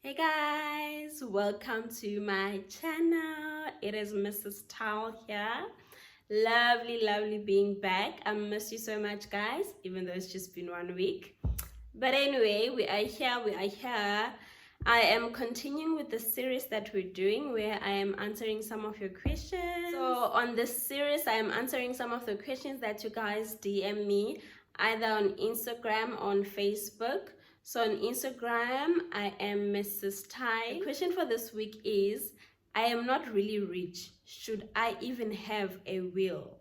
Hey guys, welcome to my channel. It is Mrs. Towel here. Lovely being back. I miss you so much, guys, even though it's just been 1 week. But anyway, we are here. I am continuing with the series that we're doing where I am answering some of your questions. So on this series, I am answering some of the questions that you guys DM me either on Instagram, on Facebook. So on Instagram, I am Mrs. Ty. The question for this week is, I am not really rich. Should I even have a will?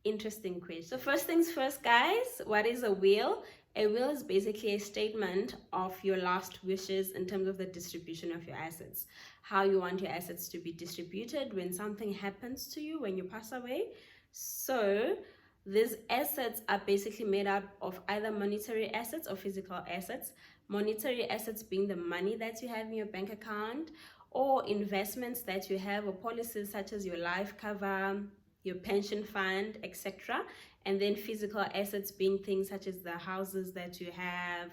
Interesting question. So first things first, guys, what is a will? A will is basically a statement of your last wishes in terms of the distribution of your assets. How you want your assets to be distributed when something happens to you, when you pass away. So these assets are basically made up of either monetary assets or physical assets. Monetary assets being the money that you have in your bank account, or investments that you have, or policies such as your life cover, your pension fund, etc. And then physical assets being things such as the houses that you have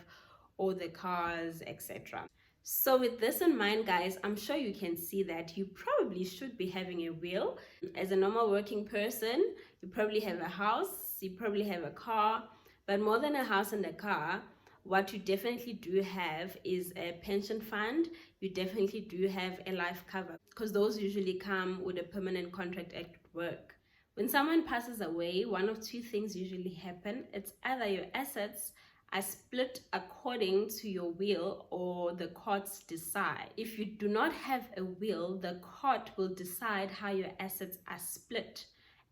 or the cars, etc. So with this in mind, guys, I'm sure you can see that you probably should be having a will. As a normal working person, you probably have a house, you probably have a car, but more than a house and a car, what you definitely do have is a pension fund. You definitely do have a life cover, because those usually come with a permanent contract at work. When someone passes away, one of two things usually happen. It's either your assets are split according to your will, or the courts decide. If you do not have a will, the court will decide how your assets are split.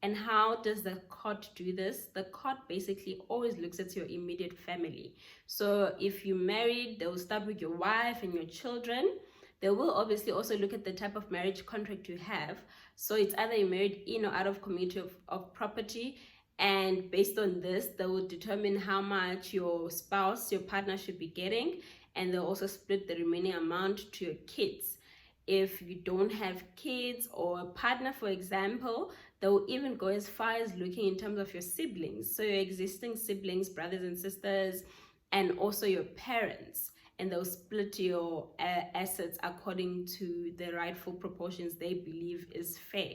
And how does the court do this? The court basically always looks at your immediate family. So if you're married, they will start with your wife and your children. They will obviously also look at the type of marriage contract you have. So it's either you're married in or out of community of property. And based on this, they will determine how much your spouse, your partner should be getting. And they'll also split the remaining amount to your kids. If you don't have kids or a partner, for example, they will even go as far as looking in terms of your siblings. So your existing siblings, brothers and sisters, and also your parents. And they'll split your assets according to the rightful proportions they believe is fair.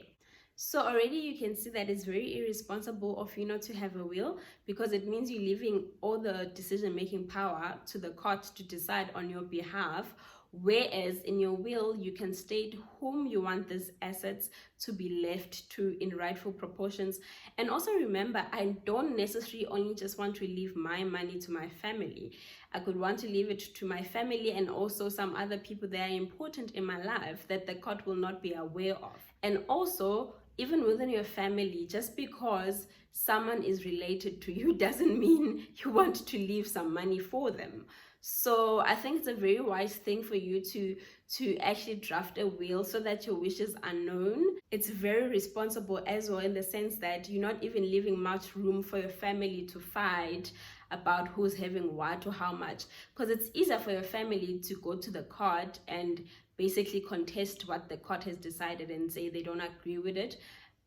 So already you can see that it's very irresponsible of you not to have a will, because it means you're leaving all the decision-making power to the court to decide on your behalf. Whereas in your will, you can state whom you want these assets to be left to in rightful proportions. And also remember, I don't necessarily only just want to leave my money to my family. I could want to leave it to my family and also some other people that are important in my life that the court will not be aware of. And also, even within your family, just because someone is related to you doesn't mean you want to leave some money for them. So I think it's a very wise thing for you to actually draft a will so that your wishes are known. It's very responsible as well, in the sense that you're not even leaving much room for your family to fight about who's having what or how much, because it's easier for your family to go to the court and basically contest what the court has decided and say they don't agree with it.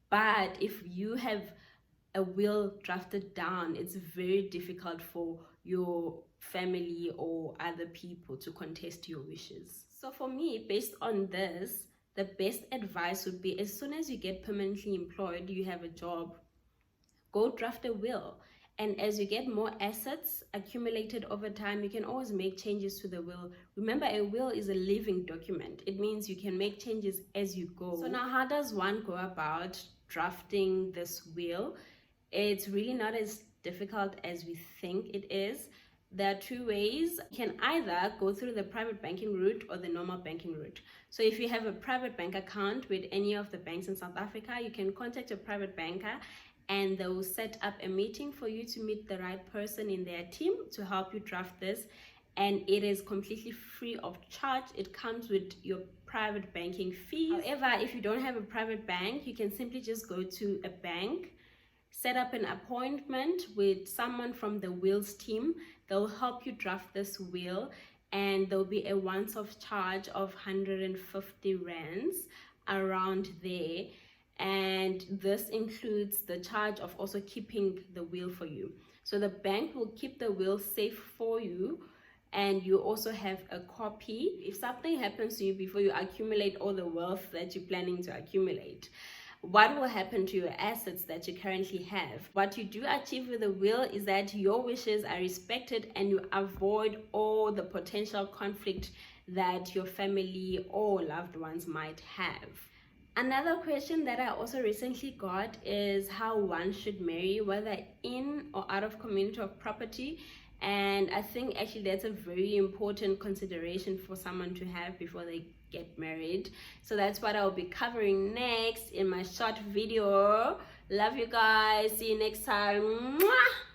But if you have a will drafted down, it's very difficult for your family or other people to contest your wishes. So for me, based on this, the best advice would be, as soon as you get permanently employed, you have a job, go draft a will. And as you get more assets accumulated over time, you can always make changes to the will. Remember, a will is a living document. It means you can make changes as you go. So now, how does one go about drafting this will? It's really not as difficult as we think it is. There are two ways. You can either go through the private banking route or the normal banking route. So if you have a private bank account with any of the banks in South Africa, you can contact your private banker and they will set up a meeting for you to meet the right person in their team to help you draft this. And it is completely free of charge. It comes with your private banking fees. However, if you don't have a private bank, you can simply just go to a bank, set up an appointment with someone from the wills team. They'll help you draft this will, and there'll be a once-off charge of 150 rands around there. And this includes the charge of also keeping the will for you. So the bank will keep the will safe for you, and you also have a copy. If something happens to you before you accumulate all the wealth that you're planning to accumulate, what will happen to your assets that you currently have? What you do achieve with a will is that your wishes are respected and you avoid all the potential conflict that your family or loved ones might have. Another question that I also recently got is how one should marry, whether in or out of community of property. And I think actually that's a very important consideration for someone to have before they get married. So that's what I'll be covering next in my short video. Love you guys. See you next time. Mwah!